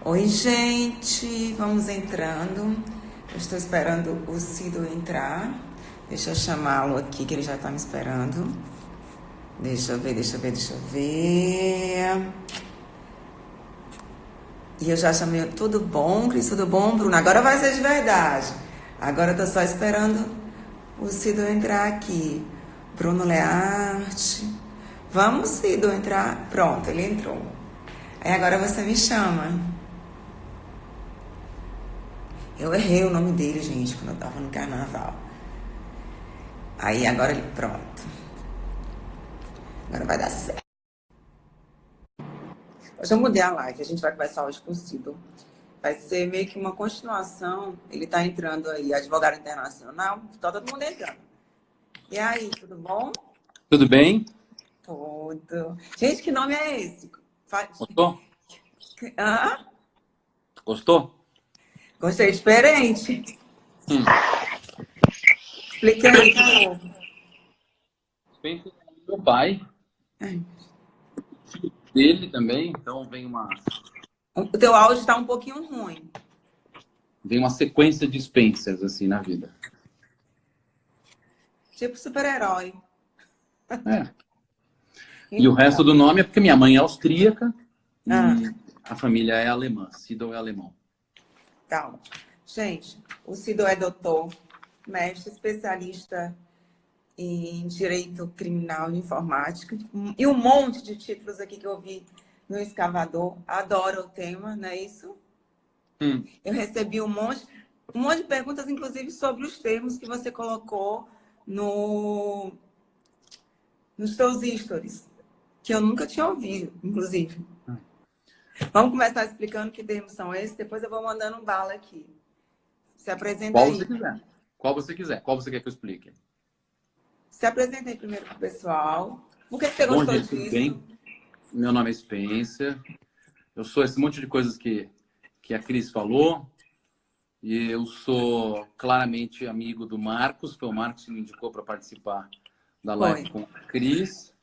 Oi, gente, vamos entrando. Eu estou esperando o Cido entrar. Deixa eu chamá-lo aqui, que ele já está me esperando. Deixa eu ver. E eu já chamei. Tudo bom, Cris? Tudo bom, Bruno? Agora vai ser de verdade. Agora eu tô só esperando o Cido entrar aqui. Bruno Learte. Vamos, Cido, entrar? Pronto, ele entrou. Aí agora você me chama. Eu errei o nome dele, gente, quando eu tava no carnaval. Aí agora ele. Pronto. Agora vai dar certo. Hoje eu mudei a live. A gente vai conversar hoje com o Cido. Vai ser meio que uma continuação. Ele tá entrando aí, advogado internacional. Tá todo mundo entrando. E aí, tudo bom? Tudo bem? Tudo. Gente, que nome é esse? Gostou? Hã? Gostou? Gostei, diferente. Hum. Explica aí, por favor. Pensa no meu pai, filho dele também, então O teu áudio tá um pouquinho ruim. vem uma sequência de Spencers assim na vida. Tipo super-herói. É. E o resto Então. do nome é porque minha mãe é austríaca Ah. e a família é alemã. Sidon é alemão. Calma. Gente, o Cido é doutor, mestre, especialista em direito criminal e informática. E um monte de títulos aqui que eu vi no Escavador. Adoro o tema, não é isso? Eu recebi um monte de perguntas, inclusive, sobre os termos que você colocou no, nos seus stories, que eu nunca tinha ouvido, inclusive. Vamos começar explicando que termos são esses, depois eu vou mandando um bala aqui. Se apresenta Qual você aí. quiser. Qual você quiser. Qual você quer que eu explique? Se apresenta aí primeiro para o pessoal. Por que você Bom, gostou gente, tudo disso? bem? Meu nome é Spencer. Eu sou esse monte de coisas que a Cris falou. E eu sou claramente amigo do Marcos. Foi o Marcos que me indicou para participar da Foi. live com a Cris.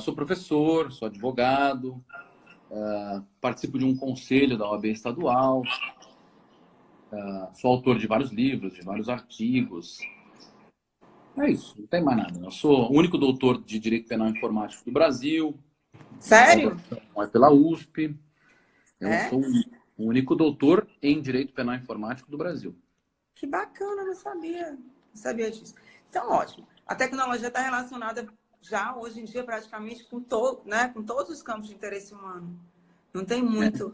Sou professor, sou advogado, participo de um conselho da OAB estadual, sou autor de vários livros, de vários artigos. É isso, não tem mais nada. Eu sou o único doutor de Direito Penal Informático do Brasil, minha Sério? pós-graduação é pela USP. Eu É? sou o único doutor em Direito Penal Informático do Brasil. Que bacana, não sabia. Não sabia disso. Então, ótimo. A tecnologia está relacionada já hoje em dia praticamente com todo, né, com todos os campos de interesse humano. Não tem É, muito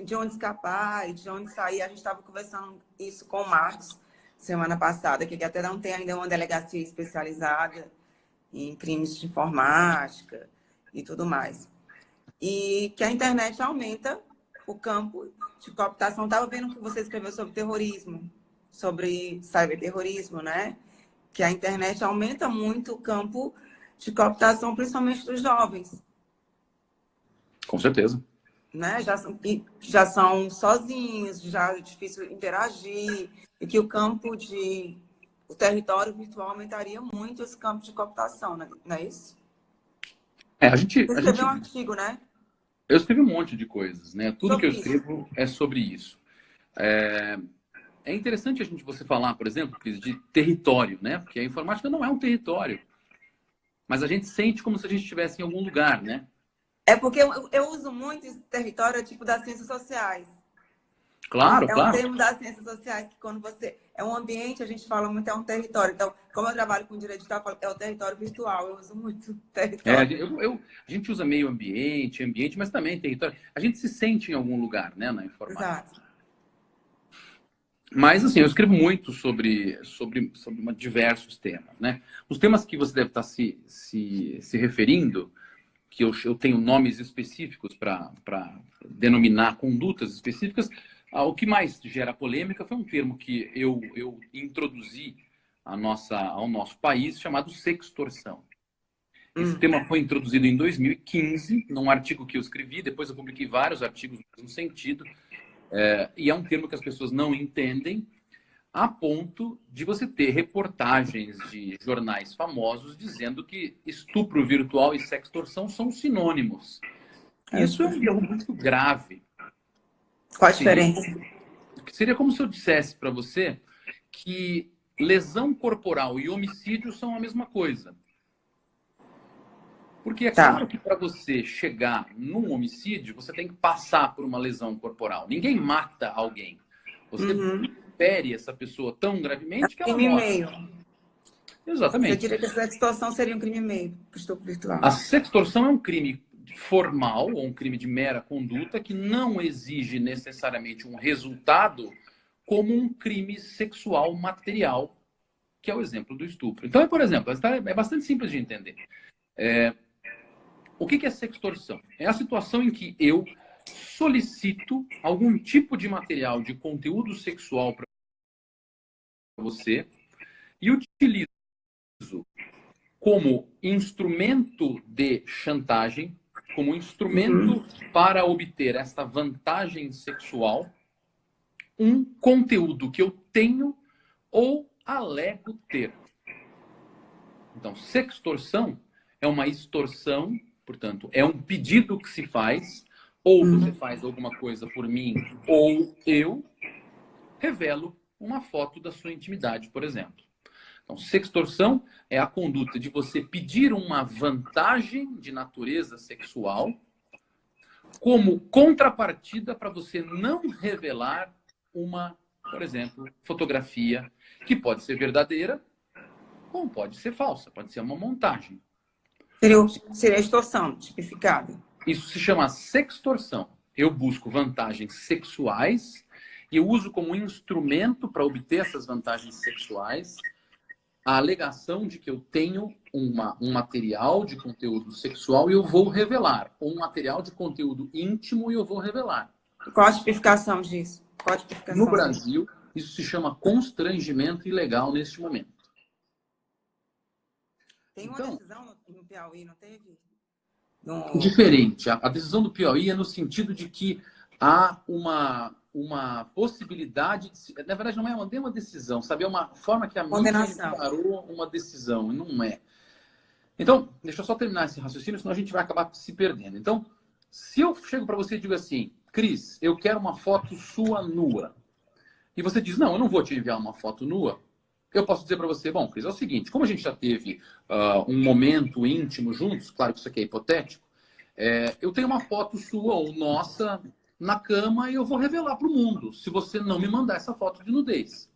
de onde escapar e de onde sair. A gente estava conversando isso com o Marcos semana passada, que até não tem ainda uma delegacia especializada em crimes de informática e tudo mais. E que a internet aumenta o campo de cooptação. Estava vendo que você escreveu sobre terrorismo, sobre cyberterrorismo, né? Que a internet aumenta muito o campo de cooptação, principalmente dos jovens, com certeza. né? Já são sozinhos, já é difícil interagir, e que o território virtual aumentaria muito esse campo de cooptação, né? Não é isso? É, a gente, Você a escreveu um gente, artigo, né? eu escrevi um monte de coisas, né? Tudo que eu Sobre isso. escrevo é sobre isso. É interessante você falar, por exemplo, Cris, de território, né? Porque a informática não é um território, mas a gente sente como se a gente estivesse em algum lugar, né? É porque eu uso muito esse território tipo das ciências sociais. Claro, É um claro. termo das ciências sociais que quando você... É um ambiente, a gente fala muito, é um território. Então, como eu trabalho com direito digital, eu falo, é o território virtual. Eu uso muito É, território. a gente usa meio ambiente, mas também território. A gente se sente em algum lugar, né, na informática. Exato. Mas, assim, eu escrevo muito sobre diversos temas, né? Os temas que você deve estar se referindo, que eu tenho nomes específicos para denominar condutas específicas, o que mais gera polêmica foi um termo que eu introduzi ao nosso país, chamado sextorção. Esse Hum. tema foi introduzido em 2015, num artigo que eu escrevi, depois eu publiquei vários artigos no mesmo sentido, e é um termo que as pessoas não entendem, a ponto de você ter reportagens de jornais famosos dizendo que estupro virtual e sextorção são sinônimos. Isso é um erro muito grave. Qual a diferença? Seria como se eu dissesse para você que lesão corporal e homicídio são a mesma coisa. Porque é claro que para você chegar num homicídio, você tem que passar por uma lesão corporal. Ninguém mata alguém. Você fere essa pessoa tão gravemente que ela crime morre. meio. Exatamente. Você diria que a sextorção seria um crime meio, estupro virtual. A sextorção é um crime formal, ou um crime de mera conduta, que não exige necessariamente um resultado como um crime sexual material, que é o exemplo do estupro. Então, por exemplo, é bastante simples de entender. O que é sextorção? É a situação em que eu solicito algum tipo de material, de conteúdo sexual para você e utilizo como instrumento de chantagem, como instrumento para obter esta vantagem sexual, um conteúdo que eu tenho ou alego ter. Então, sextorção é uma extorsão, portanto, é um pedido que se faz, ou você faz alguma coisa por mim, ou eu revelo uma foto da sua intimidade, por exemplo. Então, sextorção é a conduta de você pedir uma vantagem de natureza sexual como contrapartida para você não revelar uma, por exemplo, fotografia que pode ser verdadeira ou pode ser falsa, pode ser uma montagem. Seria a extorsão tipificada. Isso se chama sextorção. Eu busco vantagens sexuais e eu uso como instrumento para obter essas vantagens sexuais a alegação de que eu tenho um material de conteúdo sexual e eu vou revelar, ou um material de conteúdo íntimo e eu vou revelar. Qual a tipificação disso? Qual a tipificação No Brasil, isso se chama constrangimento ilegal neste momento. Tem uma decisão no Piauí, não teve? Diferente. A decisão do Piauí é no sentido de que há uma possibilidade, na verdade não é uma decisão, sabe? É uma forma que a mídia declarou uma decisão, e não é. Então, deixa eu só terminar esse raciocínio, senão a gente vai acabar se perdendo. Então, se eu chego para você e digo assim, Cris, eu quero uma foto sua nua, e você diz, não, eu não vou te enviar uma foto nua, eu posso dizer para você, bom, Cris, é o seguinte, como a gente já teve um momento íntimo juntos, claro que isso aqui é hipotético, eu tenho uma foto sua ou nossa na cama e eu vou revelar para o mundo, se você não me mandar essa foto de nudez.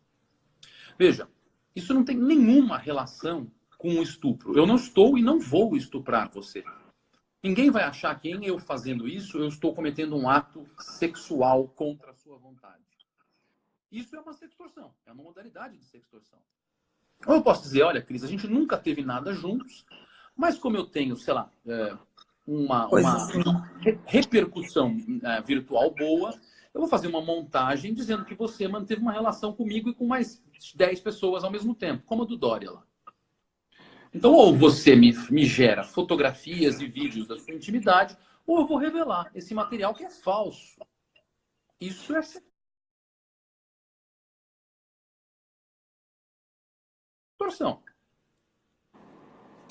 Veja, isso não tem nenhuma relação com o estupro. Eu não estou e não vou estuprar você. Ninguém vai achar que em eu fazendo isso, eu estou cometendo um ato sexual contra a sua vontade. Isso é uma sextorção, é uma modalidade de sextorção. Ou eu posso dizer, olha, Cris, a gente nunca teve nada juntos, mas como eu tenho, sei lá, uma repercussão virtual boa, eu vou fazer uma montagem dizendo que você manteve uma relação comigo e com mais 10 pessoas ao mesmo tempo, como a do Dória lá. Então, ou você me gera fotografias e vídeos da sua intimidade, ou eu vou revelar esse material que é falso. Isso é sextorção.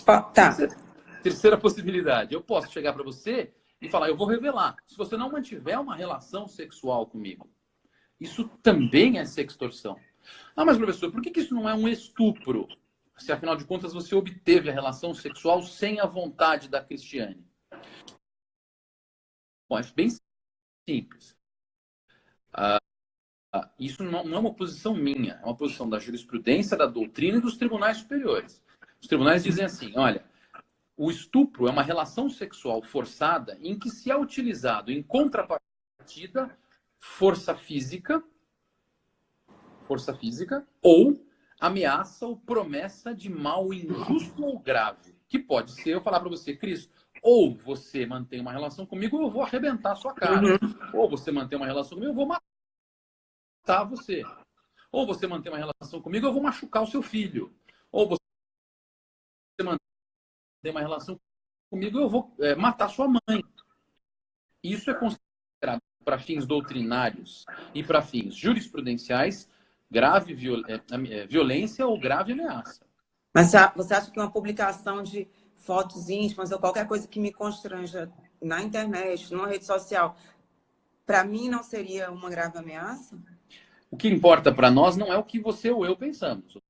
Tá. Terceira possibilidade. Eu posso chegar para você e falar, eu vou revelar. Se você não mantiver uma relação sexual comigo, isso também é sextorção. Ah, mas professor, por que isso não é um estupro? Se afinal de contas você obteve a relação sexual sem a vontade da Cristiane. Bom, é bem simples. Isso não é uma posição minha, é uma posição da jurisprudência, da doutrina e dos tribunais superiores. Os tribunais dizem assim, olha, o estupro é uma relação sexual forçada em que se é utilizado em contrapartida força física ou ameaça ou promessa de mal injusto ou grave. Que pode ser, eu falar para você, Cris, ou você mantém uma relação comigo ou eu vou arrebentar a sua cara. Ou você mantém uma relação comigo, eu vou matar você. Ou você mantém uma relação comigo, eu vou machucar o seu filho. Ou você mantém uma relação comigo, eu vou matar sua mãe. Isso é considerado, para fins doutrinários e para fins jurisprudenciais, grave violência ou grave ameaça. Mas você acha que uma publicação de fotos íntimas ou qualquer coisa que me constranja na internet, numa rede social, para mim não seria uma grave ameaça? O que importa para nós não é o que você ou eu pensamos. O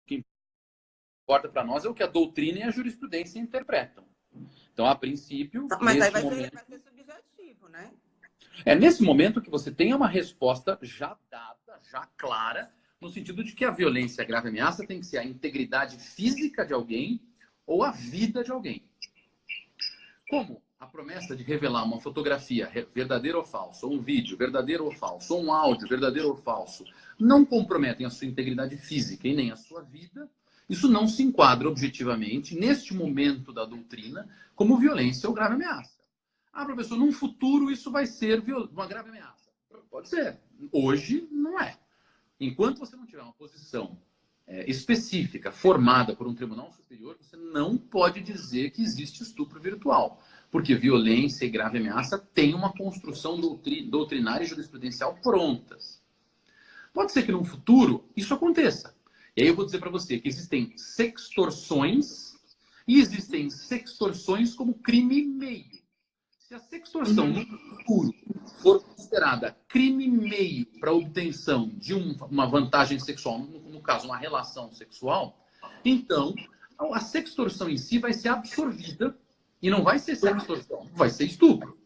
que importa para nós é o que a doutrina e a jurisprudência interpretam. Então, a princípio, Mas aí vai momento... ser subjetivo, né? É nesse momento que você tem uma resposta já dada, já clara, no sentido de que a violência, a grave ameaça, tem que ser a integridade física de alguém ou a vida de alguém. Como a promessa de revelar uma fotografia verdadeira ou falsa, ou um vídeo verdadeiro ou falso, ou um áudio verdadeiro ou falso, não comprometem a sua integridade física e nem a sua vida, isso não se enquadra objetivamente, neste momento da doutrina, como violência ou grave ameaça. Ah, professor, num futuro isso vai ser uma grave ameaça. Pode ser. Hoje, não é. Enquanto você não tiver uma posição específica, formada por um tribunal superior, você não pode dizer que existe estupro virtual. Porque violência e grave ameaça têm uma construção doutrinária e jurisprudencial prontas. Pode ser que no futuro isso aconteça. E aí eu vou dizer para você que existem sextorções e existem sextorções como crime meio. Se a sextorção no futuro for considerada crime meio para obtenção de uma vantagem sexual, no caso, uma relação sexual, então a sextorção em si vai ser absorvida e não vai ser sextorção, vai ser estupro.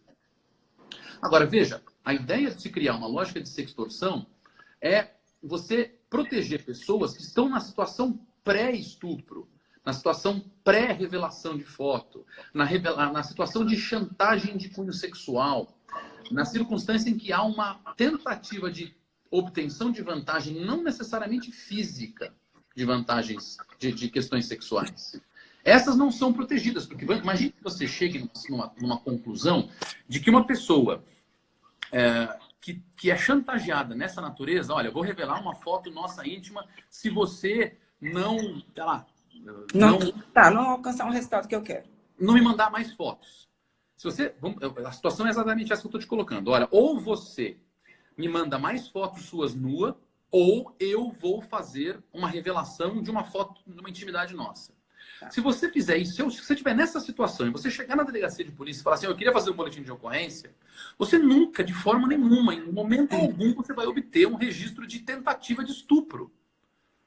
Agora, veja, a ideia de se criar uma lógica de sextorção é você proteger pessoas que estão na situação pré-estupro, na situação pré-revelação de foto, na situação de chantagem de cunho sexual, na circunstância em que há uma tentativa de obtenção de vantagem não necessariamente física, de vantagens de questões sexuais. Essas não são protegidas, porque imagine que você chegue numa conclusão de que uma pessoa que é chantageada nessa natureza, olha, eu vou revelar uma foto nossa íntima se você não, sei lá, não alcançar um resultado que eu quero. Não me mandar mais fotos. Se você, a situação é exatamente essa que eu estou te colocando. Olha, ou você me manda mais fotos suas nua, ou eu vou fazer uma revelação de uma foto, de uma intimidade nossa. Tá. Se você fizer isso, se você estiver nessa situação e você chegar na delegacia de polícia e falar assim, eu queria fazer um boletim de ocorrência, você nunca, de forma nenhuma, em momento algum, você vai obter um registro de tentativa de estupro.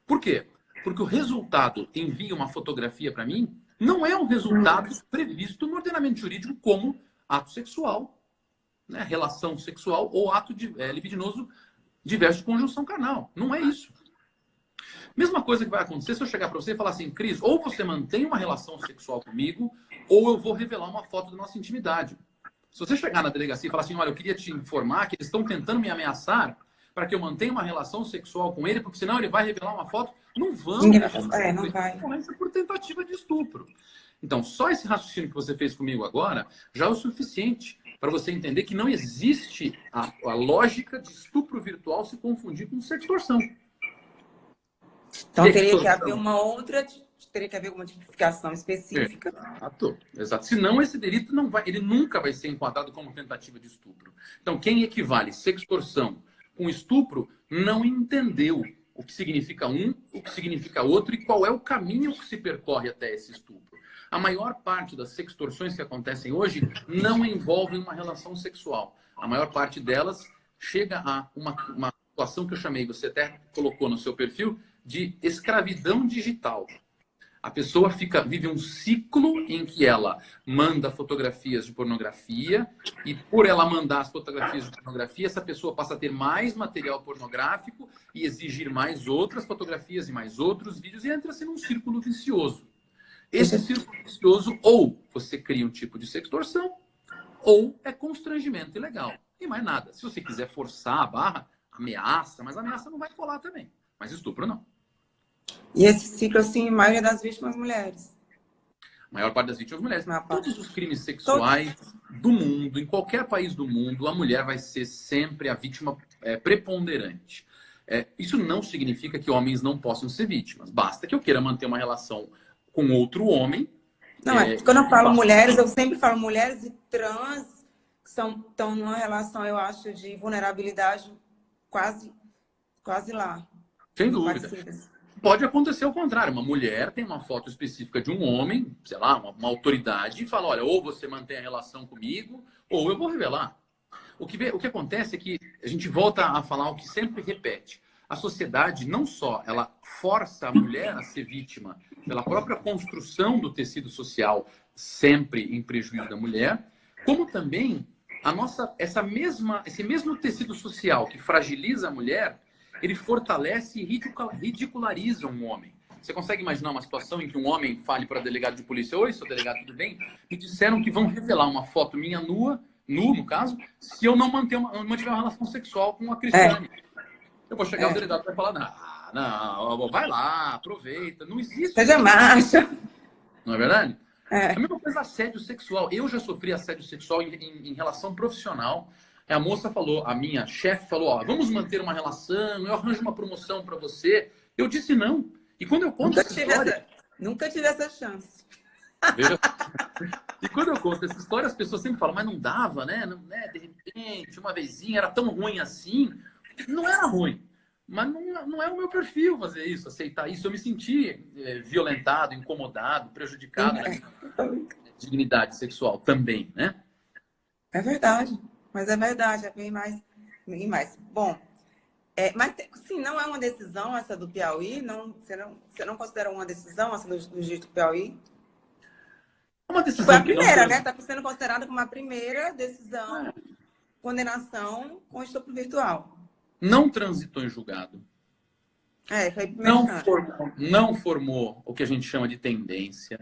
Por quê? Porque o resultado envia uma fotografia para mim não é um resultado previsto no ordenamento jurídico como ato sexual, né? Relação sexual ou ato libidinoso diverso de conjunção carnal. Não é isso. Mesma coisa que vai acontecer se eu chegar para você e falar assim, Cris, ou você mantém uma relação sexual comigo, ou eu vou revelar uma foto da nossa intimidade. Se você chegar na delegacia e falar assim, olha, eu queria te informar que eles estão tentando me ameaçar para que eu mantenha uma relação sexual com ele, porque senão ele vai revelar uma foto, não vão. Não vai. Começa por tentativa de estupro. Então, só esse raciocínio que você fez comigo agora já é o suficiente para você entender que não existe a lógica de estupro virtual se confundir com sextorção. Então, teria que haver teria que haver uma tipificação específica. Exato. Senão, esse delito ele nunca vai ser enquadrado como tentativa de estupro. Então, quem equivale sextorção com estupro não entendeu o que significa um, o que significa outro e qual é o caminho que se percorre até esse estupro. A maior parte das sextorções que acontecem hoje não envolvem uma relação sexual. A maior parte delas chega a uma situação que eu chamei, você até colocou no seu perfil, de escravidão digital. A pessoa vive um ciclo em que ela manda fotografias de pornografia e por ela mandar as fotografias de pornografia, essa pessoa passa a ter mais material pornográfico e exigir mais outras fotografias e mais outros vídeos e entra-se num círculo vicioso. Esse círculo vicioso, ou você cria um tipo de sextorção, ou é constrangimento ilegal. E mais nada. Se você quiser forçar a barra, ameaça, mas a ameaça não vai colar também. Mas estupro não. E esse ciclo, assim, a maioria das vítimas mulheres. A maior parte das vítimas mulheres. Todos os crimes sexuais do mundo, em qualquer país do mundo, a mulher vai ser sempre a vítima preponderante. Isso não significa que homens não possam ser vítimas. Basta que eu queira manter uma relação com outro homem. Não, quando eu falo mulheres, eu sempre falo mulheres e trans que estão numa relação, eu acho, de vulnerabilidade quase lá. Sem dúvida. Pode acontecer o contrário. Uma mulher tem uma foto específica de um homem, sei lá, uma autoridade, e fala, olha, ou você mantém a relação comigo, ou eu vou revelar. O que acontece é que a gente volta a falar o que sempre repete. A sociedade não só ela força a mulher a ser vítima pela própria construção do tecido social, sempre em prejuízo da mulher, como também esse mesmo tecido social que fragiliza a mulher, ele fortalece e ridiculariza um homem. Você consegue imaginar uma situação em que um homem fale para delegado de polícia: oi, seu delegado, tudo bem? Me disseram que vão revelar uma foto minha nua, nu, no caso, se eu não mantiver uma relação sexual com uma Cristiane. Eu vou chegar ao delegado e vai falar: não, vai lá, aproveita. Não existe. Seja macho. Não é verdade? A mesma coisa, assédio sexual. Eu já sofri assédio sexual em relação profissional. A moça falou, a minha chefe falou, ó, vamos manter uma relação, eu arranjo uma promoção para você. Eu disse não. E quando eu conto essa história... Nunca tive essa chance. Veja. E quando eu conto essa história, as pessoas sempre falam, mas não dava, né? Não, né? De repente, uma vezinha, era tão ruim assim. Não era ruim. Mas não é o meu perfil fazer isso, aceitar isso. Eu me senti violentado, incomodado, prejudicado na minha dignidade sexual também, né? É verdade. Mas é verdade, é bem mais. Bem mais. Bom, mas sim, não é uma decisão essa do Piauí? Você não considera uma decisão essa do juiz do Piauí? Uma decisão foi a primeira, né? Está sendo considerada como a primeira decisão, condenação com estupro virtual. Não transitou em julgado. Foi não formou o que a gente chama de tendência.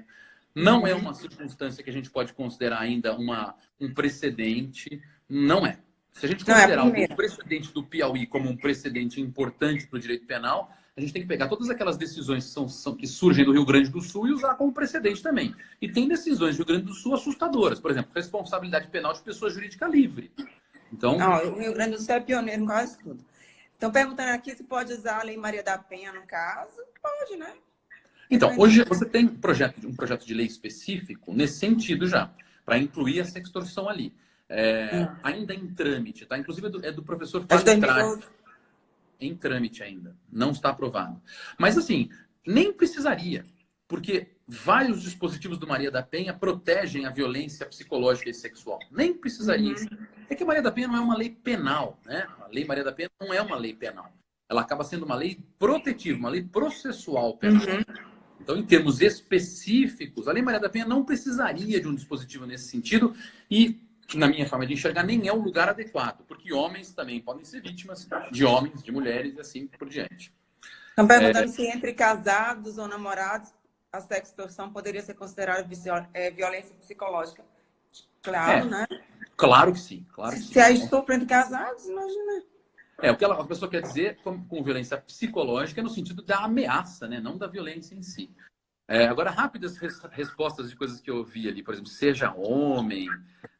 Não é uma circunstância que a gente pode considerar ainda um precedente. Não é. Se a gente considerar o precedente do Piauí como um precedente importante para o direito penal, a gente tem que pegar todas aquelas decisões que surgem do Rio Grande do Sul e usar como precedente também. E tem decisões do Rio Grande do Sul assustadoras. Por exemplo, responsabilidade penal de pessoa jurídica livre. Então, o Rio Grande do Sul é pioneiro em quase tudo. Estão perguntando aqui se pode usar a Lei Maria da Penha no caso. Pode, né? Então, hoje você tem um projeto de lei específico nesse sentido já, para incluir essa extorsão ali. Ainda em trâmite, tá? Inclusive é do professor Fábio Tradi. Em trâmite ainda. Não está aprovado. Mas, assim, nem precisaria, porque vários dispositivos do Maria da Penha protegem a violência psicológica e sexual. Nem precisaria. É que a Maria da Penha não é uma lei penal, né? A Lei Maria da Penha não é uma lei penal. Ela acaba sendo uma lei protetiva, uma lei processual penal. Então, em termos específicos, a Lei Maria da Penha não precisaria de um dispositivo nesse sentido e, na minha forma de enxergar, nem é o lugar adequado, porque homens também podem ser vítimas de homens, de mulheres e assim por diante. Estão perguntando se entre casados ou namorados a sextorção poderia ser considerada violência psicológica. Claro, né? Claro que sim. Claro que sim. Se há estupro entre casados, imagina. O que a pessoa quer dizer com violência psicológica é no sentido da ameaça, né? Não da violência em si. Agora, rápidas respostas de coisas que eu ouvi ali. Por exemplo, seja homem,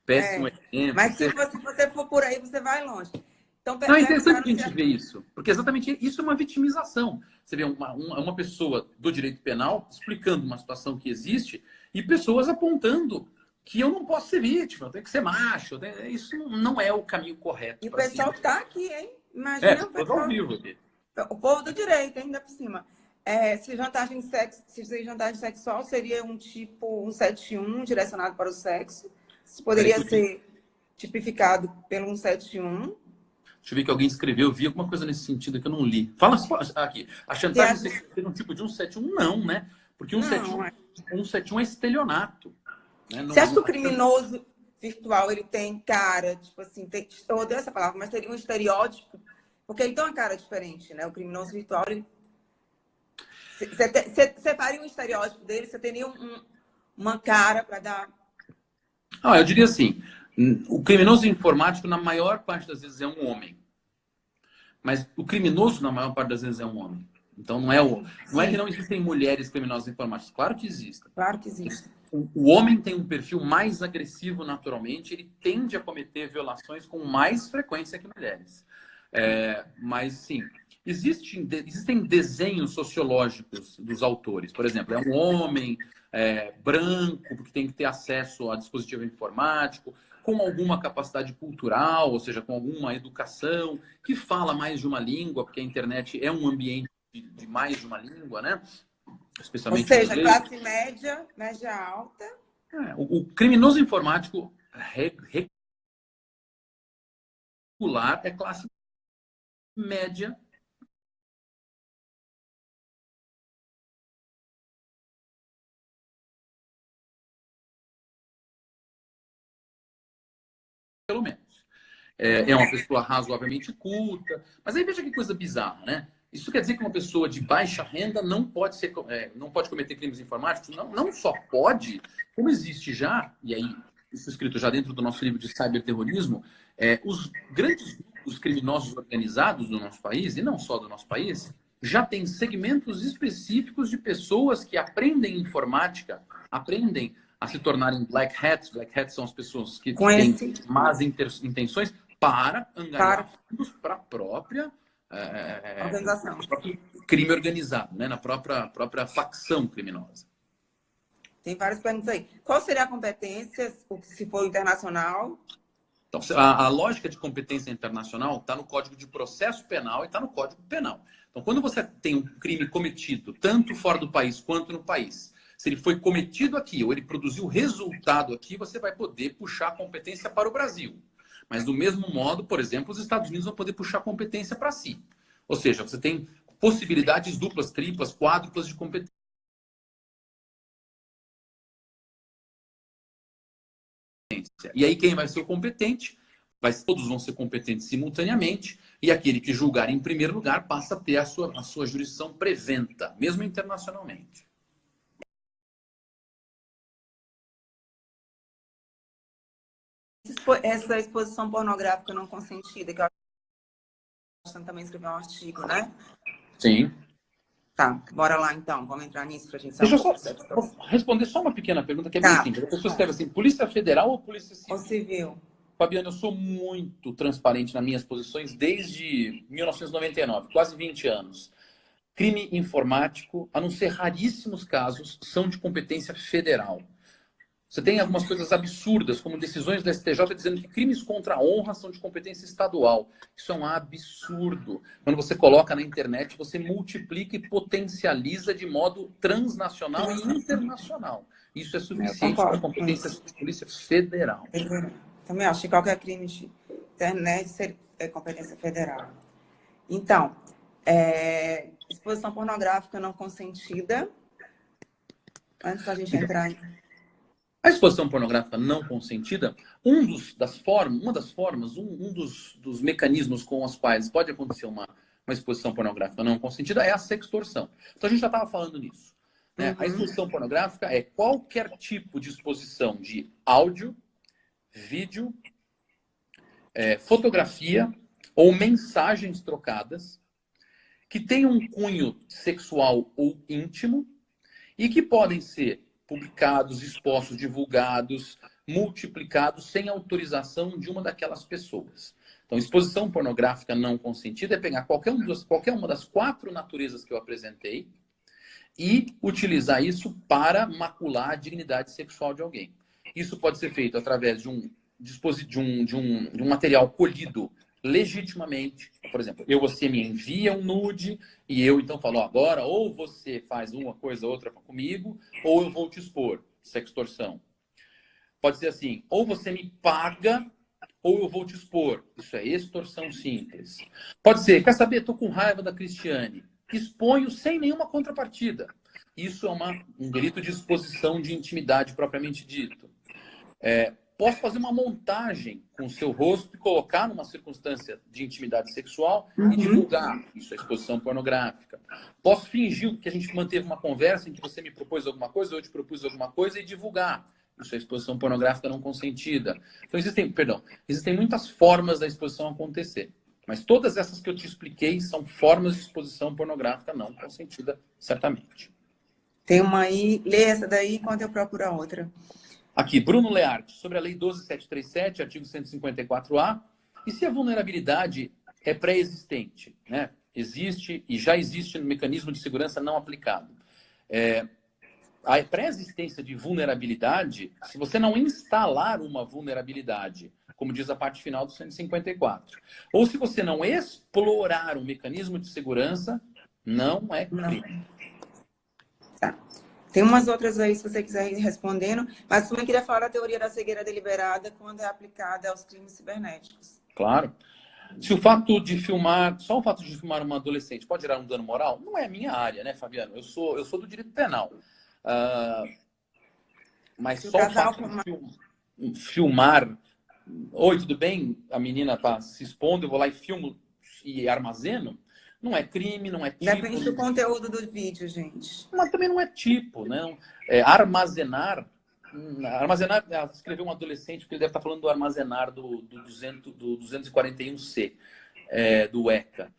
péssimo exemplo. Mas se você for por aí, você vai longe. Então, não, é interessante que a gente vê isso. Porque exatamente isso é uma vitimização. Você vê uma pessoa do direito penal explicando uma situação que existe e pessoas apontando que eu não posso ser vítima, eu tenho que ser macho. Isso não é o caminho correto. E o pessoal está aqui, hein? Imagina o pessoal ao vivo aqui. O povo do direito, ainda por cima. Se chantagem sexual seria um tipo 171 direcionado para o sexo. Isso poderia ser tipificado pelo 171. Deixa eu ver que alguém escreveu, eu vi alguma coisa nesse sentido que eu não li. Fala aqui. A chantagem sexual seria um tipo de 171? Não, né? Porque 171 é estelionato. Né? Você acha que o criminoso virtual ele tem cara, tipo assim, eu odeio essa palavra, mas teria um estereótipo? Porque ele tem uma cara diferente, né? O criminoso virtual, você faria um estereótipo dele? Você teria uma cara para dar... Eu diria assim, o criminoso informático, na maior parte das vezes, é um homem. Mas o criminoso, na maior parte das vezes, é um homem. Então, não é que não existem mulheres criminosas informáticas. Claro que existem. Claro que existem. O homem tem um perfil mais agressivo naturalmente, ele tende a cometer violações com mais frequência que mulheres. Mas, sim, existem desenhos sociológicos dos autores. Por exemplo, é um homem branco, que tem que ter acesso a dispositivo informático, com alguma capacidade cultural, ou seja, com alguma educação, que fala mais de uma língua, porque a internet é um ambiente de mais de uma língua, né? Ou Especialmente seja, inglês. classe média, média alta. O criminoso informático regular é classe média. Pelo menos. É uma pessoa razoavelmente culta. Mas aí veja que coisa bizarra, né? Isso quer dizer que uma pessoa de baixa renda não pode não pode cometer crimes informáticos? Não, não só pode, como existe já, e aí isso é escrito já dentro do nosso livro de cyberterrorismo, os grandes grupos criminosos organizados do nosso país, e não só do nosso país, já tem segmentos específicos de pessoas que aprendem informática, aprendem a se tornarem black hats. Black hats são as pessoas que têm más intenções para angariar fundos para a própria organização. Crime organizado, né? Na própria facção criminosa. Tem várias perguntas aí. Qual seria a competência, se for internacional? Então, a lógica de competência internacional está no Código de Processo Penal e está no Código Penal. Então, quando você tem um crime cometido tanto fora do país quanto no país, se ele foi cometido aqui ou ele produziu resultado aqui, você vai poder puxar a competência para o Brasil. Mas, do mesmo modo, por exemplo, os Estados Unidos vão poder puxar a competência para si. Ou seja, você tem possibilidades duplas, triplas, quádruplas de competência. E aí quem vai ser o competente? Todos vão ser competentes simultaneamente, e aquele que julgar em primeiro lugar passa a ter a sua jurisdição preventa, mesmo internacionalmente. Essa exposição pornográfica não consentida, que eu acho que também escreveu um artigo, né? Sim. Tá, bora lá então, vamos entrar nisso para a gente saber. Deixa eu só responder só uma pequena pergunta que é bem simples. A pessoa escreve assim, Polícia Federal ou Polícia Civil? Ou civil. Fabiana, eu sou muito transparente nas minhas posições desde 1999, quase 20 anos. Crime informático, a não ser raríssimos casos, são de competência federal. Você tem algumas coisas absurdas, como decisões da STJ dizendo que crimes contra a honra são de competência estadual. Isso é um absurdo. Quando você coloca na internet, você multiplica e potencializa de modo transnacional e internacional. Isso é suficiente para competência de polícia federal. Também acho que qualquer crime de internet é competência federal. Então, exposição pornográfica não consentida. Antes da gente entrar em... A exposição pornográfica não consentida, um dos mecanismos com os quais pode acontecer uma exposição pornográfica não consentida é a sextorção. Então a gente já estava falando nisso. Né? A exposição pornográfica é qualquer tipo de exposição de áudio, vídeo, fotografia ou mensagens trocadas que tenham um cunho sexual ou íntimo e que podem ser publicados, expostos, divulgados, multiplicados sem autorização de uma daquelas pessoas. Então, exposição pornográfica não consentida é pegar qualquer uma das 4 naturezas que eu apresentei e utilizar isso para macular a dignidade sexual de alguém. Isso pode ser feito através de um material colhido legitimamente. Por exemplo, você me envia um nude e eu então falo, agora ou você faz uma coisa ou outra comigo, ou eu vou te expor. Sextorção. Pode ser assim, ou você me paga ou eu vou te expor. Isso é extorsão simples. Pode ser, quer saber, estou com raiva da Cristiane. Exponho sem nenhuma contrapartida. Isso é um delito de exposição de intimidade propriamente dito. Posso fazer uma montagem com o seu rosto e colocar numa circunstância de intimidade sexual e divulgar. Isso é exposição pornográfica. Posso fingir que a gente manteve uma conversa em que você me propôs alguma coisa, eu te propus alguma coisa e divulgar. Isso é exposição pornográfica não consentida. Então, existem muitas formas da exposição acontecer. Mas todas essas que eu te expliquei são formas de exposição pornográfica não consentida, certamente. Tem uma aí, lê essa daí enquanto eu procuro a outra. Aqui, Bruno Learte, sobre a Lei 12.737, artigo 154A, e se a vulnerabilidade é pré-existente, né? Existe e já existe no mecanismo de segurança não aplicado. A pré-existência de vulnerabilidade, se você não instalar uma vulnerabilidade, como diz a parte final do 154, ou se você não explorar um mecanismo de segurança, Não é Não. crime. Tá. Tem umas outras aí, se você quiser ir respondendo, mas também queria falar da teoria da cegueira deliberada quando é aplicada aos crimes cibernéticos. Claro. Se o fato de filmar, só o fato de filmar uma adolescente pode gerar um dano moral, não é a minha área, né, Fabiano? Eu sou do direito penal. Mas Se o só o casal fato de filmar, oi, tudo bem? A menina tá se expondo, eu vou lá e filmo e armazeno, não é crime, não é tipo. Depende do conteúdo do vídeo, gente. Mas também não é tipo, né? Armazenar. Armazenar, escreveu um adolescente, porque ele deve estar falando do armazenar do 241C, do ECA.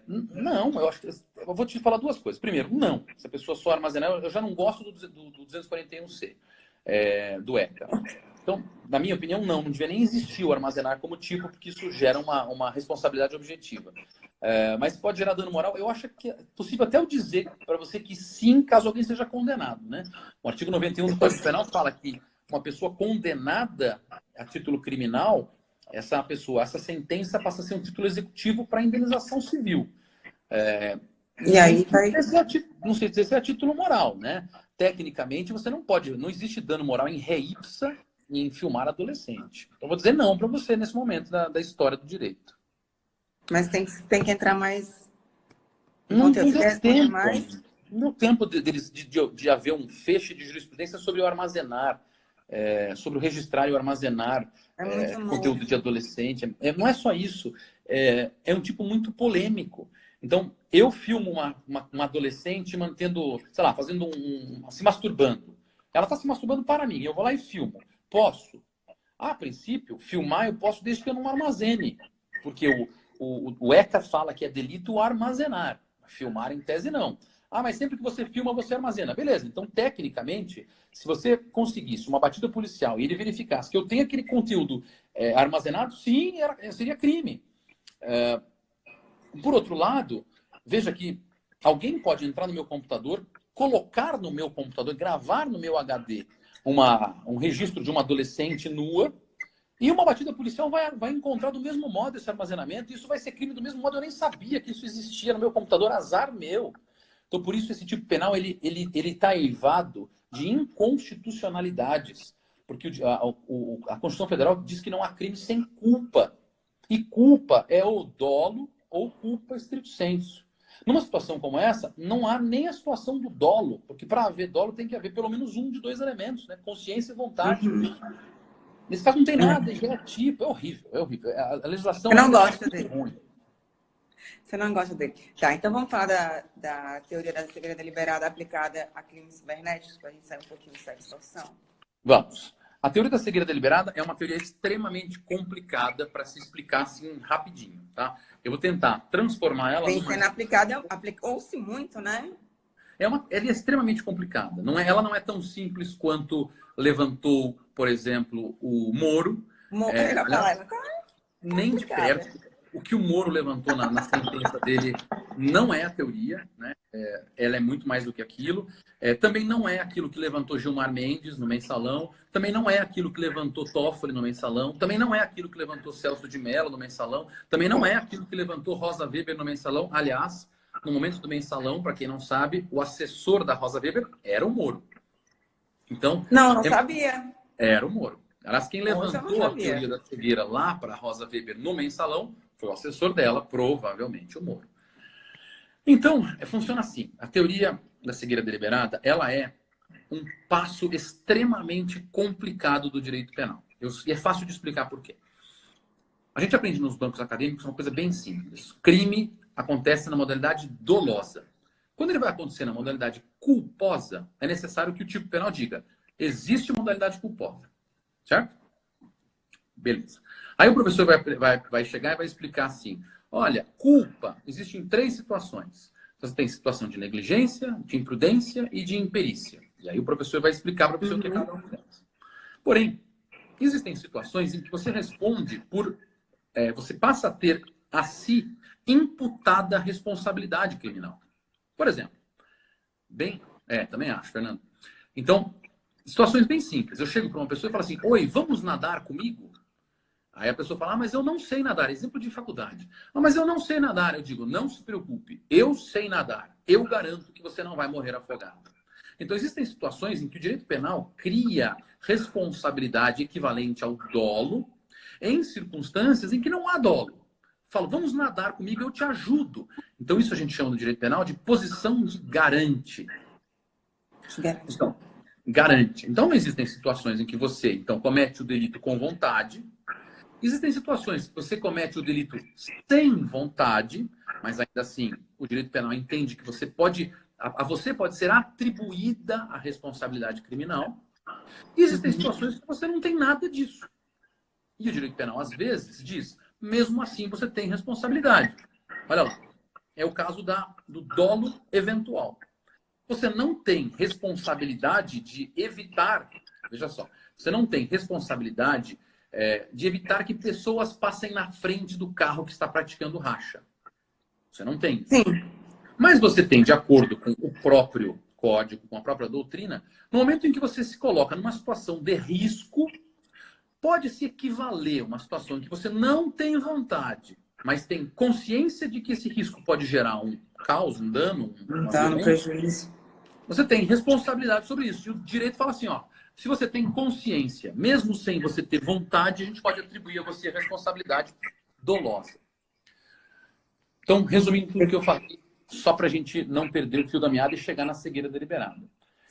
Não, eu acho que. Eu vou te falar duas coisas. Primeiro, não. Se a pessoa só armazenar, eu já não gosto do 241C, do ECA. Então, na minha opinião, não devia nem existir o armazenar como tipo, porque isso gera uma responsabilidade objetiva. Mas pode gerar dano moral. Eu acho que é possível até eu dizer para você que sim, caso alguém seja condenado, né? O artigo 91 do Código Penal fala que uma pessoa condenada a título criminal, essa sentença passa a ser um título executivo para indenização civil. E aí vai... Não sei dizer se é título moral, né? Tecnicamente, você não pode, não existe dano moral em re ipsa em filmar adolescente. Então, vou dizer não para você nesse momento da história do direito. Mas tem que entrar mais em Não conteúdo. Você quer deu responder tempo. mais? Não deu tempo de haver um feixe de jurisprudência sobre o armazenar, sobre o registrar e o armazenar É muito conteúdo novo. de adolescente. Não é só isso. É um tipo muito polêmico. Então, eu filmo uma adolescente mantendo, sei lá, fazendo se masturbando. Ela está se masturbando para mim. Eu vou lá e filmo. Posso? A princípio, filmar eu posso desde que eu não armazene. Porque o ECA fala que é delito armazenar. Filmar, em tese, não. Mas sempre que você filma, você armazena. Beleza, então, tecnicamente, se você conseguisse uma batida policial e ele verificasse que eu tenho aquele conteúdo armazenado, sim, seria crime. Por outro lado, veja que alguém pode entrar no meu computador, colocar no meu computador, gravar no meu HD um registro de uma adolescente nua, e uma batida policial vai encontrar do mesmo modo esse armazenamento, e isso vai ser crime do mesmo modo. Eu nem sabia que isso existia no meu computador, azar meu. Então, por isso, esse tipo penal ele está eivado de inconstitucionalidades, porque a Constituição Federal diz que não há crime sem culpa. E culpa é o dolo ou culpa estricto sensu. Numa situação como essa, não há nem a situação do dolo, porque para haver dolo tem que haver pelo menos um de dois elementos, né? Consciência e vontade. Nesse caso não tem nada, já é tipo, é horrível, é horrível. A legislação Você não ainda é gosta muito dele. ruim. Você não gosta dele. Tá, então vamos falar da teoria da cegueira deliberada aplicada a crimes cibernéticos, para a gente sair um pouquinho dessa distorção. Vamos. A teoria da cegueira deliberada é uma teoria extremamente complicada para se explicar assim rapidinho, tá? Eu vou tentar transformar ela Vem numa... sendo aplicada, aplicou-se muito, né? Ela é extremamente complicada. Ela não é tão simples quanto levantou, por exemplo, o Moro. Aliás, Ela nem de complicada. perto. O que o Moro levantou na sentença dele não é a teoria, né? Ela é muito mais do que aquilo. Também não é aquilo que levantou Gilmar Mendes no Mensalão. Também não é aquilo que levantou Toffoli no Mensalão. Também não é aquilo que levantou Celso de Mello no Mensalão. Também não é aquilo que levantou Rosa Weber no Mensalão. Aliás, no momento do Mensalão, para quem não sabe, o assessor da Rosa Weber era o Moro. Então, Não sabia. era o Moro. Aliás, quem Hoje eu não levantou a sabia. teoria da cegueira lá para a Rosa Weber no Mensalão foi o assessor dela, provavelmente o Moro. Então, funciona assim. A teoria da cegueira deliberada, ela é um passo extremamente complicado do direito penal. E é fácil de explicar por quê. A gente aprende nos bancos acadêmicos uma coisa bem simples. Crime acontece na modalidade dolosa. Quando ele vai acontecer na modalidade culposa, é necessário que o tipo penal diga: existe modalidade culposa. Certo? Beleza. Aí o professor vai chegar e vai explicar assim: olha, culpa existe em 3 situações. Você tem situação de negligência, de imprudência e de imperícia. E aí o professor vai explicar para a pessoa o que é cada uma delas. Porém, existem situações em que você responde por... você passa a ter a si imputada responsabilidade criminal. Por exemplo, também acho, Fernando. Então, situações bem simples. Eu chego para uma pessoa e falo assim: oi, vamos nadar comigo? Aí a pessoa fala, mas eu não sei nadar. Exemplo de faculdade. Mas eu não sei nadar. Eu digo, não se preocupe. Eu sei nadar. Eu garanto que você não vai morrer afogado. Então, existem situações em que o direito penal cria responsabilidade equivalente ao dolo em circunstâncias em que não há dolo. Falo, vamos nadar comigo, eu te ajudo. Então, isso a gente chama no direito penal de posição de garante. Então, garante. Então, não existem situações em que você, então, comete o delito com vontade. Existem situações que você comete o delito sem vontade, mas ainda assim, o direito penal entende que você pode, a você pode ser atribuída a responsabilidade criminal. E existem situações que você não tem nada disso. E o direito penal, às vezes, diz, mesmo assim você tem responsabilidade. Olha lá, é o caso do dolo eventual. Você não tem responsabilidade de evitar, veja só, você não tem responsabilidade de evitar que pessoas passem na frente do carro que está praticando racha. Você não tem. Sim. Mas você tem, de acordo com o próprio código, com a própria doutrina, no momento em que você se coloca numa situação de risco, pode se equivaler a uma situação em que você não tem vontade, mas tem consciência de que esse risco pode gerar um caos, um dano, um dano, prejuízo. Você tem responsabilidade sobre isso. E o direito fala assim, ó, se você tem consciência, mesmo sem você ter vontade, a gente pode atribuir a você a responsabilidade dolosa. Então, resumindo tudo que eu falei, só para a gente não perder o fio da meada e chegar na cegueira deliberada.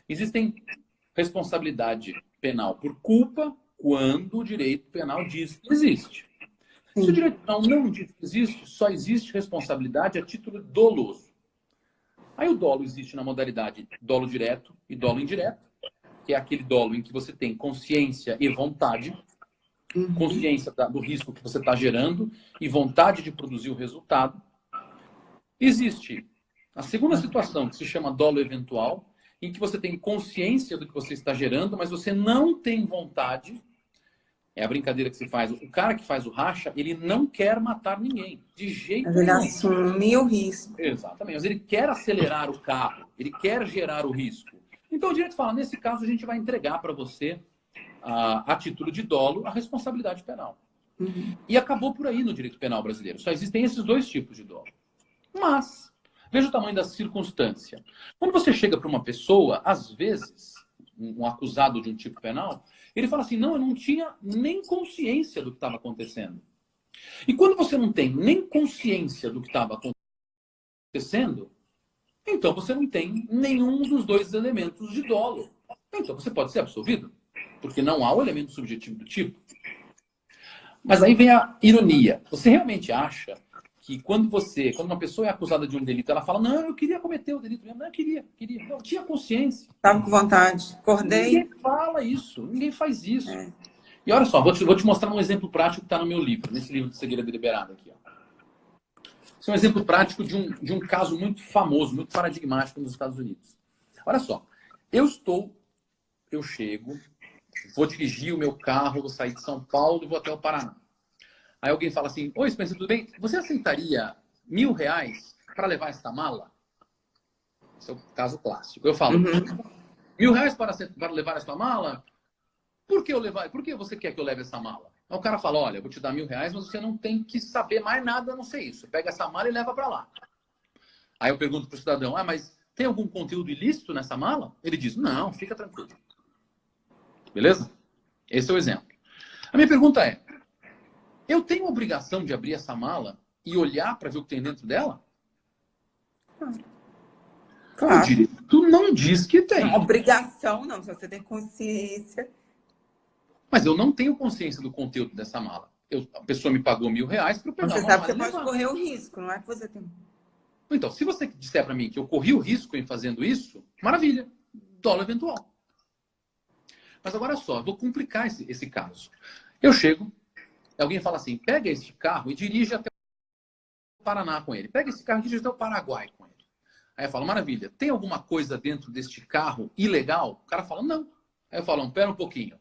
Existem responsabilidade penal por culpa quando o direito penal diz que existe. Se o direito penal não diz que existe, só existe responsabilidade a título doloso. Aí o dolo existe na modalidade dolo direto e dolo indireto, que é aquele dolo em que você tem consciência e vontade, consciência do risco que você está gerando e vontade de produzir o resultado. Existe a segunda situação, que se chama dolo eventual, em que você tem consciência do que você está gerando, mas você não tem vontade. É a brincadeira que se faz. O cara que faz o racha, ele não quer matar ninguém. De jeito nenhum. Ele assume o risco. Exatamente. Mas ele quer acelerar o carro. Ele quer gerar o risco. Então o direito fala, nesse caso a gente vai entregar para você, a título de dolo, a responsabilidade penal. E acabou por aí no direito penal brasileiro. Só existem esses dois tipos de dolo. Mas, veja o tamanho da circunstância. Quando você chega para uma pessoa, às vezes, um acusado de um tipo penal, ele fala assim, não, eu não tinha nem consciência do que estava acontecendo. E quando você não tem nem consciência do que estava acontecendo, então você não tem nenhum dos dois elementos de dolo. Então você pode ser absolvido, porque não há o elemento subjetivo do tipo. Mas aí vem a ironia. Você realmente acha que quando uma pessoa é acusada de um delito, ela fala, não, eu queria cometer o delito mesmo. Não, eu queria. Eu tinha consciência. Estava com vontade. Acordei. Ninguém fala isso. Ninguém faz isso. E olha só, vou te mostrar um exemplo prático que está no meu livro, nesse livro de Cegueira Deliberada aqui. Ó. Esse é um exemplo prático de um caso muito famoso, muito paradigmático nos Estados Unidos. Olha só, eu chego, vou dirigir o meu carro, vou sair de São Paulo e vou até o Paraná. Aí alguém fala assim, oi, Spencer, tudo bem? Você aceitaria R$1.000 para levar esta mala? Esse é o caso clássico. Eu falo, R$1.000 para levar esta mala? Por que você quer que eu leve essa mala? Aí o cara fala, olha, eu vou te dar R$1.000, mas você não tem que saber mais nada a não ser isso. Você pega essa mala e leva para lá. Aí eu pergunto para o cidadão, mas tem algum conteúdo ilícito nessa mala? Ele diz, não, fica tranquilo. Beleza? Esse é o exemplo. A minha pergunta é, eu tenho obrigação de abrir essa mala e olhar para ver o que tem dentro dela? Claro. O direito não diz que tem. Não, obrigação não, se você tem consciência. Mas eu não tenho consciência do conteúdo dessa mala. A pessoa me pagou R$1.000 para eu pegar Você uma sabe mala que e você pode levar. correr o risco, não é que você tem. Então, se você disser para mim que eu corri o risco em fazendo isso, maravilha. Dolo eventual. Mas agora só, eu vou complicar esse caso. Eu chego, alguém fala assim, pega esse carro e dirige até o Paraná com ele. Pega esse carro e dirige até o Paraguai com ele. Aí eu falo, maravilha, tem alguma coisa dentro deste carro ilegal? O cara fala, não. Aí eu falo, pera um pouquinho.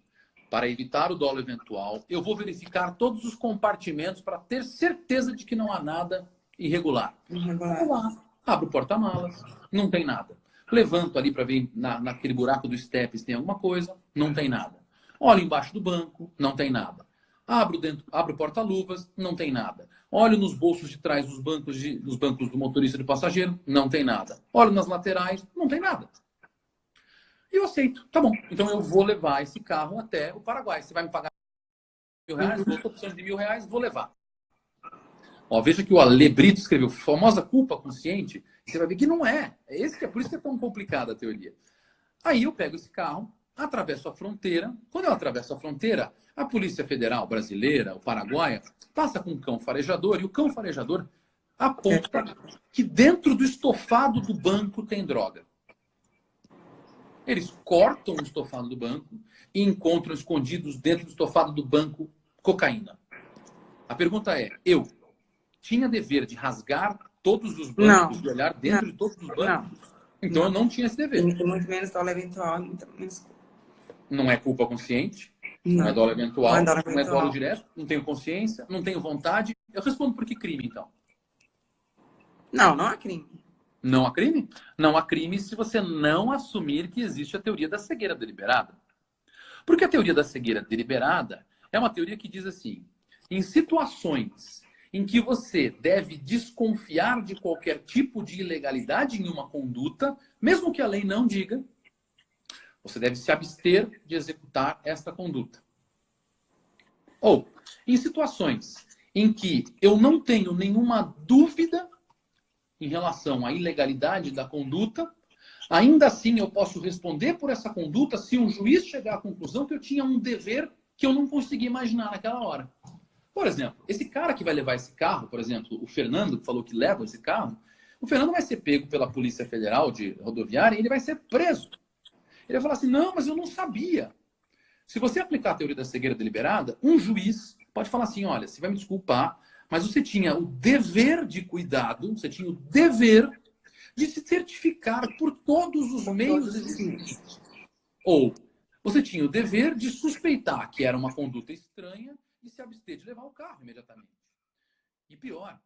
Para evitar o dolo eventual, eu vou verificar todos os compartimentos para ter certeza de que não há nada irregular. Vou lá, abro o porta-malas, não tem nada. Levanto ali para ver naquele buraco do step se tem alguma coisa, não tem nada. Olho embaixo do banco, não tem nada. Abro o porta-luvas, não tem nada. Olho nos bolsos de trás dos bancos do motorista e do passageiro, não tem nada. Olho nas laterais, não tem nada. E eu aceito. Tá bom, então eu vou levar esse carro até o Paraguai. Você vai me pagar R$ 1.000? Estou precisando de R$ 1.000, vou levar. Ó, veja que o Ale Brito escreveu famosa culpa consciente. Você vai ver que não é. Por isso que é tão complicada a teoria. Aí eu pego esse carro, atravesso a fronteira. Quando eu atravesso a fronteira, a Polícia Federal brasileira, o paraguaia, passa com um cão farejador e o cão farejador aponta que dentro do estofado do banco tem droga. Eles cortam o estofado do banco e encontram escondidos dentro do estofado do banco cocaína. A pergunta é, eu tinha dever de rasgar todos os bancos, de olhar dentro de todos os bancos? Então eu não tinha esse dever. Muito menos dólar eventual, muito menos. Não é culpa consciente, não é dólar eventual, não é dólar direto, não tenho consciência, não tenho vontade. Eu respondo por que crime, então? Não há crime. Não há crime? Não há crime se você não assumir que existe a teoria da cegueira deliberada. Porque a teoria da cegueira deliberada é uma teoria que diz assim, em situações em que você deve desconfiar de qualquer tipo de ilegalidade em uma conduta, mesmo que a lei não diga, você deve se abster de executar esta conduta. Ou, em situações em que eu não tenho nenhuma dúvida em relação à ilegalidade da conduta, ainda assim eu posso responder por essa conduta se um juiz chegar à conclusão que eu tinha um dever que eu não conseguia imaginar naquela hora. Por exemplo, esse cara que vai levar esse carro, por exemplo, o Fernando, que falou que leva esse carro, o Fernando vai ser pego pela Polícia Federal de Rodoviária e ele vai ser preso. Ele vai falar assim, não, mas eu não sabia. Se você aplicar a teoria da cegueira deliberada, um juiz pode falar assim, olha, você vai me desculpar, mas você tinha o dever de cuidado, você tinha o dever de se certificar por todos os meios existentes. Ou você tinha o dever de suspeitar que era uma conduta estranha e se abster de levar o carro imediatamente. E pior,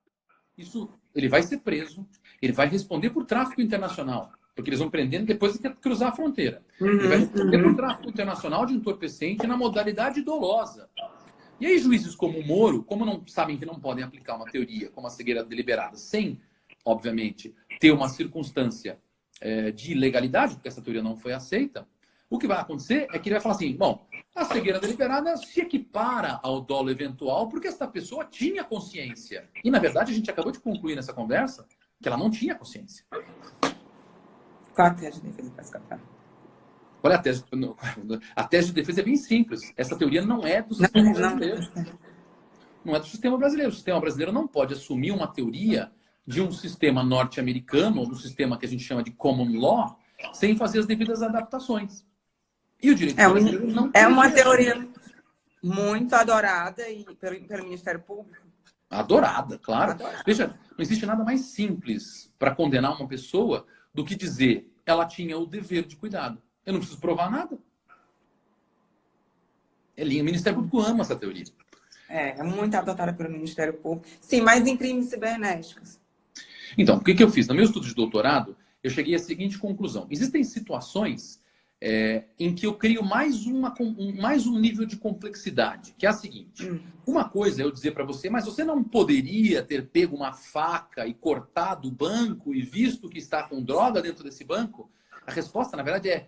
ele vai ser preso, ele vai responder por tráfico internacional, porque eles vão prendendo depois de cruzar a fronteira. Ele vai responder por tráfico internacional de entorpecente na modalidade dolosa. E aí juízes como o Moro, como não sabem que não podem aplicar uma teoria como a cegueira deliberada sem, obviamente, ter uma circunstância de ilegalidade, porque essa teoria não foi aceita, o que vai acontecer é que ele vai falar assim, bom, a cegueira deliberada se equipara ao dolo eventual porque essa pessoa tinha consciência. E, na verdade, a gente acabou de concluir nessa conversa que ela não tinha consciência. Qual a tese de defesa para escapar? Qual é a tese? A tese de defesa é bem simples. Essa teoria não é do sistema brasileiro. Não é do sistema brasileiro. O sistema brasileiro não pode assumir uma teoria de um sistema norte-americano, ou do sistema que a gente chama de common law, sem fazer as devidas adaptações. E o direito brasileiro não tem. É uma teoria muito adorada pelo Ministério Público. Adorada, claro. Adorada. Veja, não existe nada mais simples para condenar uma pessoa do que dizer ela tinha o dever de cuidado. Eu não preciso provar nada. O Ministério Público ama essa teoria. É muito adotada pelo Ministério Público. Sim, mas em crimes cibernéticos. Então, o que eu fiz? No meu estudo de doutorado, eu cheguei à seguinte conclusão. Existem situações em que eu crio mais um nível de complexidade, que é a seguinte. Uma coisa é eu dizer para você, mas você não poderia ter pego uma faca e cortado o banco e visto que está com droga dentro desse banco? A resposta, na verdade,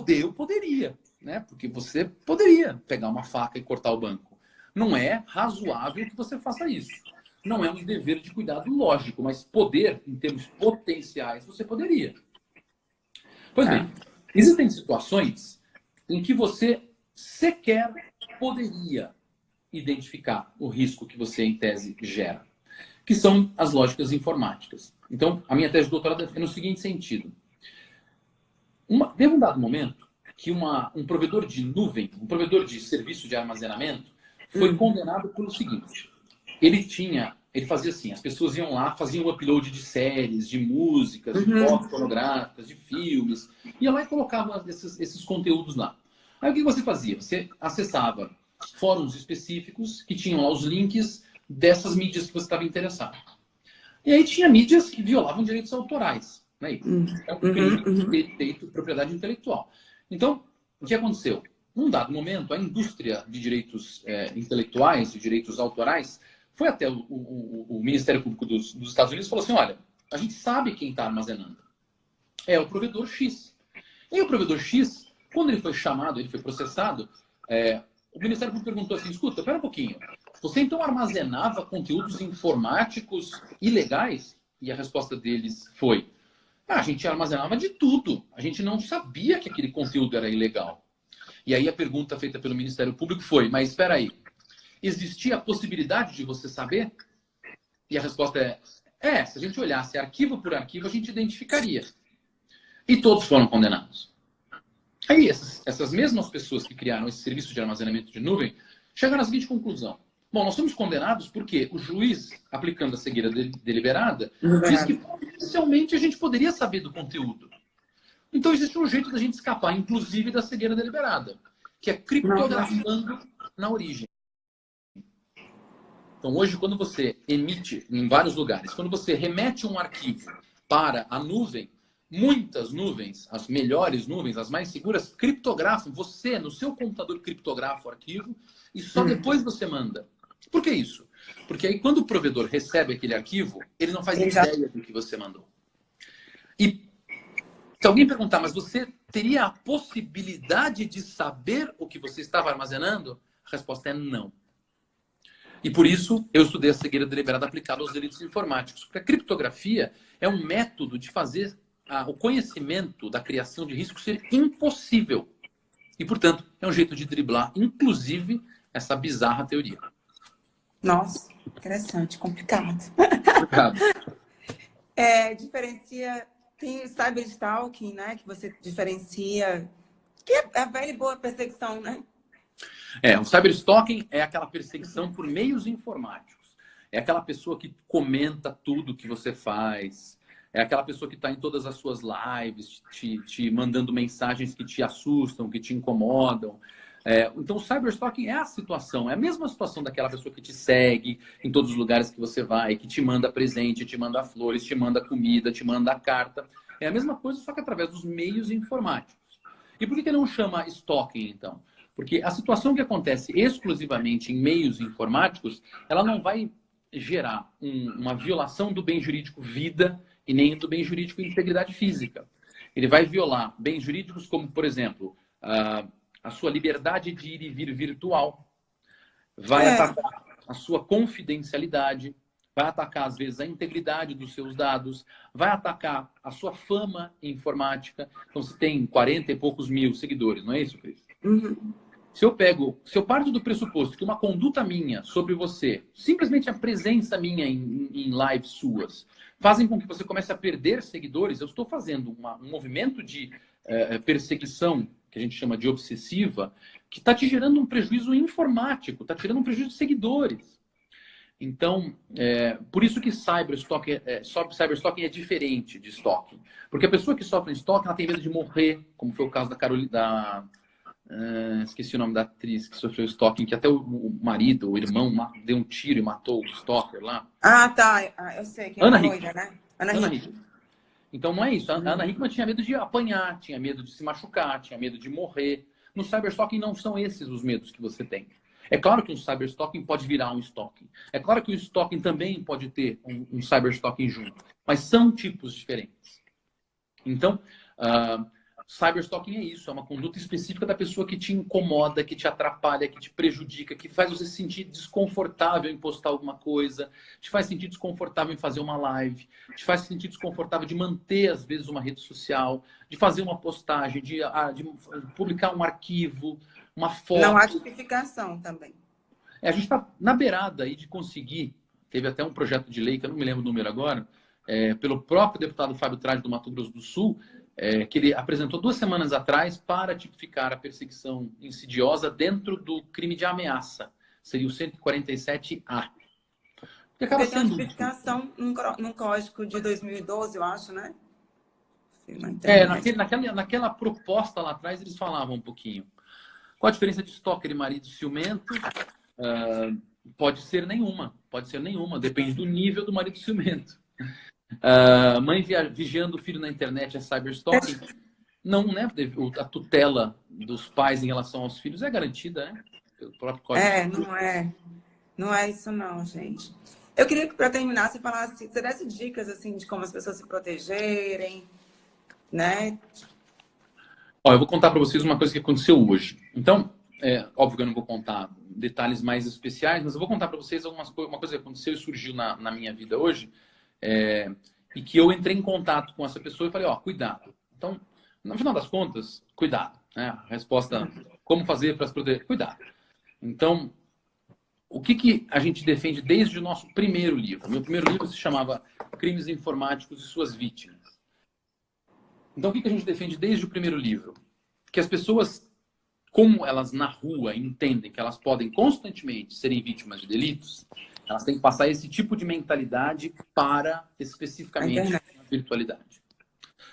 eu poderia, né? Porque você poderia pegar uma faca e cortar o banco. Não é razoável que você faça isso. Não é um dever de cuidado lógico, mas poder, em termos potenciais, você poderia. Pois bem, existem situações em que você sequer poderia identificar o risco que você, em tese, gera, que são as lógicas informáticas. Então, a minha tese de doutorado é no seguinte sentido. Teve um dado momento que um provedor de nuvem, um provedor de serviço de armazenamento, foi condenado pelo seguinte. Ele fazia assim, as pessoas iam lá, faziam o upload de séries, de músicas, de fotos pornográficas, de filmes, iam lá e colocavam esses conteúdos lá. Aí o que você fazia? Você acessava fóruns específicos que tinham lá os links dessas mídias que você estava interessado. E aí tinha mídias que violavam direitos autorais. Né? É um crime de propriedade intelectual. Então, o que aconteceu? num dado momento, a indústria de direitos intelectuais, de direitos autorais, foi até o Ministério Público dos Estados Unidos e falou assim, olha, a gente sabe quem está armazenando. É o provedor X. E o provedor X, quando ele foi chamado, ele foi processado, o Ministério Público perguntou assim, escuta, espera um pouquinho, você então armazenava conteúdos informáticos ilegais? E a resposta deles foi, a gente armazenava de tudo, a gente não sabia que aquele conteúdo era ilegal. E aí a pergunta feita pelo Ministério Público foi, mas espera aí, existia a possibilidade de você saber? E a resposta se a gente olhasse arquivo por arquivo, a gente identificaria. E todos foram condenados. Aí essas mesmas pessoas que criaram esse serviço de armazenamento de nuvem chegaram à seguinte conclusão. Bom, nós somos condenados porque o juiz, aplicando a cegueira deliberada, disse que potencialmente a gente poderia saber do conteúdo. Então existe um jeito da gente escapar, inclusive da cegueira deliberada, que é criptografando na origem. Então hoje, quando você emite em vários lugares, quando você remete um arquivo para a nuvem, muitas nuvens, as melhores nuvens, as mais seguras, criptografam. Você, no seu computador, criptografa o arquivo e só depois você manda. Por que isso? Porque aí, quando o provedor recebe aquele arquivo, ele não faz ideia do que você mandou. E se alguém perguntar, mas você teria a possibilidade de saber o que você estava armazenando? A resposta é não. E por isso, eu estudei a cegueira deliberada aplicada aos delitos informáticos. Porque a criptografia é um método de fazer o conhecimento da criação de risco ser impossível. E, portanto, é um jeito de driblar, inclusive, essa bizarra teoria. Nossa, interessante, complicado. Complicado. Diferencia... Tem o cyberstalking, né? Que você diferencia... Que é a velha e boa perseguição, né? O cyberstalking é aquela perseguição por meios informáticos. É aquela pessoa que comenta tudo que você faz. É aquela pessoa que está em todas as suas lives, te mandando mensagens que te assustam, que te incomodam. Então, o cyberstalking é a situação, é a mesma situação daquela pessoa que te segue em todos os lugares que você vai, que te manda presente, te manda flores, te manda comida, te manda carta. É a mesma coisa, só que através dos meios informáticos. E por que não chama stalking, então? Porque a situação que acontece exclusivamente em meios informáticos, ela não vai gerar uma violação do bem jurídico vida e nem do bem jurídico integridade física. Ele vai violar bens jurídicos como, por exemplo, a sua liberdade de ir e vir virtual, vai atacar a sua confidencialidade, vai atacar, às vezes, a integridade dos seus dados, vai atacar a sua fama informática. Então, você tem 40 e poucos mil seguidores, não é isso, Cris? Uhum. Se eu parto do pressuposto que uma conduta minha sobre você, simplesmente a presença minha em lives suas, fazem com que você comece a perder seguidores, eu estou fazendo um movimento de perseguição, que a gente chama de obsessiva, que está te gerando um prejuízo informático, está tirando um prejuízo de seguidores. Então, por isso que cyberstalking é diferente de stalking. Porque a pessoa que sofre stalking, ela tem medo de morrer, como foi o caso da Carolina... esqueci o nome da atriz que sofreu stalking, que até o marido, o irmão, deu um tiro e matou o stalker lá. Ah, tá. Eu sei que é Ana uma Hickman. loira, né? Ana Hickman. Então não é isso. A Ana Hickman tinha medo de apanhar, tinha medo de se machucar, tinha medo de morrer. No cyberstalking não são esses os medos que você tem. É claro que um cyberstalking pode virar um stalking. É claro que o stalking também pode ter um cyberstalking junto. Mas são tipos diferentes. Então, cyberstalking é isso, é uma conduta específica da pessoa que te incomoda, que te atrapalha, que te prejudica, que faz você se sentir desconfortável em postar alguma coisa, te faz sentir desconfortável em fazer uma live, te faz sentir desconfortável de manter, às vezes, uma rede social, de fazer uma postagem, de publicar um arquivo, uma foto. Não há justificação também. A gente está na beirada aí de conseguir, teve até um projeto de lei, que eu não me lembro o número agora, pelo próprio deputado Fábio Trade do Mato Grosso do Sul, que ele apresentou 2 semanas atrás para tipificar a perseguição insidiosa dentro do crime de ameaça. Seria o 147A. Que acaba Porque tem uma sendo... tipificação num código de 2012, eu acho, né? Naquela proposta lá atrás, eles falavam um pouquinho. Qual a diferença de stalker e marido ciumento? Pode ser nenhuma. Pode ser nenhuma. Depende do nível do marido ciumento. Mãe vigiando o filho na internet é cyberstalking? Não, né? A tutela dos pais em relação aos filhos é garantida, né? Pelo próprio Código. Não é isso não, gente. Eu queria que, para terminar, você falasse, você desse dicas, assim, de como as pessoas se protegerem, né? Ó, eu vou contar para vocês uma coisa que aconteceu hoje. Então, óbvio que eu não vou contar detalhes mais especiais, mas eu vou contar para vocês uma coisa que aconteceu e surgiu na minha vida hoje, e que eu entrei em contato com essa pessoa e falei, ó, cuidado. Então, no final das contas, cuidado. Né? A resposta, como fazer para se proteger? Cuidado. Então, o que a gente defende desde o nosso primeiro livro? Meu primeiro livro se chamava Crimes Informáticos e Suas Vítimas. Então, o que a gente defende desde o primeiro livro? Que as pessoas, como elas na rua entendem que elas podem constantemente serem vítimas de delitos, elas têm que passar esse tipo de mentalidade para, especificamente, a virtualidade.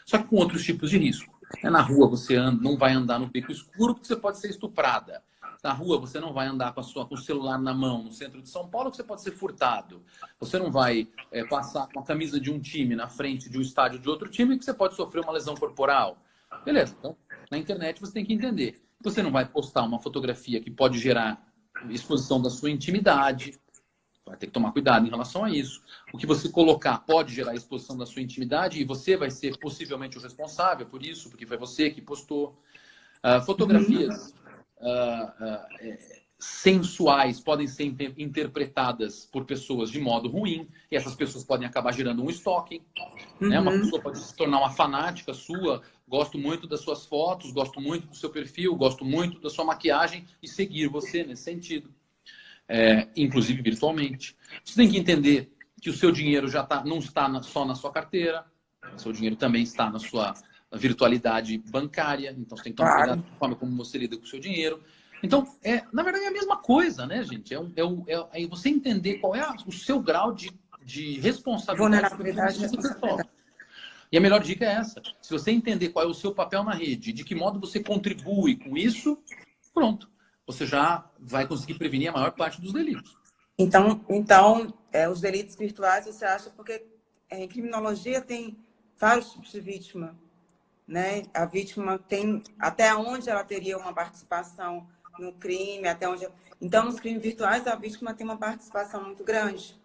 Só que com outros tipos de risco. Na rua você não vai andar no beco escuro porque você pode ser estuprada. Na rua você não vai andar com o celular na mão no centro de São Paulo que você pode ser furtado. Você não vai passar com a camisa de um time na frente de um estádio de outro time que você pode sofrer uma lesão corporal. Beleza, então na internet você tem que entender. Você não vai postar uma fotografia que pode gerar exposição da sua intimidade. Vai ter que tomar cuidado em relação a isso. O que você colocar pode gerar exposição da sua intimidade e você vai ser possivelmente o responsável por isso, porque foi você que postou. Fotografias sensuais podem ser interpretadas por pessoas de modo ruim e essas pessoas podem acabar gerando um stalking. Né? Uma pessoa pode se tornar uma fanática sua, gosto muito das suas fotos, gosto muito do seu perfil, gosto muito da sua maquiagem e seguir você nesse sentido. Inclusive virtualmente. Você tem que entender que o seu dinheiro não está só na sua carteira, o seu dinheiro também está na sua virtualidade bancária, então você tem que tomar cuidado com a forma como você lida com o seu dinheiro. Então, na verdade, é a mesma coisa, né, gente? É você entender qual é o seu grau de responsabilidade. Vulnerabilidade e responsabilidade. E a melhor dica é essa. Se você entender qual é o seu papel na rede, de que modo você contribui com isso, pronto. Você já vai conseguir prevenir a maior parte dos delitos. Então os delitos virtuais, você acha, porque em criminologia tem vários tipos de vítima, né? A vítima tem até onde ela teria uma participação no crime, até onde... Então, nos crimes virtuais, a vítima tem uma participação muito grande.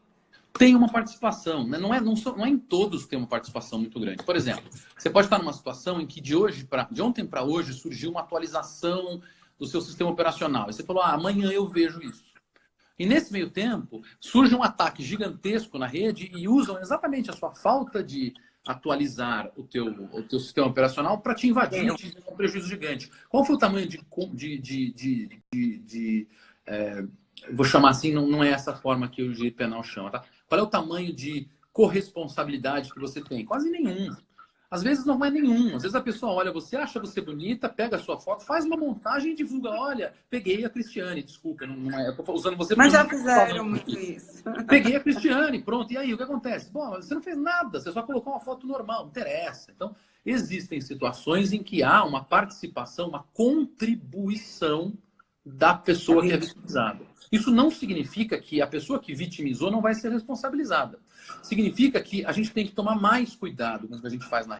Tem uma participação, né? Não é em todos que tem uma participação muito grande. Por exemplo, você pode estar numa situação em que de ontem para hoje surgiu uma atualização do seu sistema operacional. E você falou, amanhã eu vejo isso. E nesse meio tempo, surge um ataque gigantesco na rede e usam exatamente a sua falta de atualizar o teu sistema operacional para te invadir, te dar um prejuízo gigante. Qual foi o tamanho vou chamar assim, não é essa forma que o direito penal chama, tá? Qual é o tamanho de corresponsabilidade que você tem? Quase nenhum. Às vezes não é nenhum. Às vezes a pessoa olha você, acha você bonita, pega a sua foto, faz uma montagem e divulga. Olha, peguei a Cristiane, desculpa, eu tô usando você. Mas já fizeram muito isso. Peguei a Cristiane, pronto. E aí, o que acontece? Bom, você não fez nada, você só colocou uma foto normal, não interessa. Então, existem situações em que há uma participação, uma contribuição da pessoa que é vitimizada. Isso não significa que a pessoa que vitimizou não vai ser responsabilizada. Significa que a gente tem que tomar mais cuidado com o que a gente faz na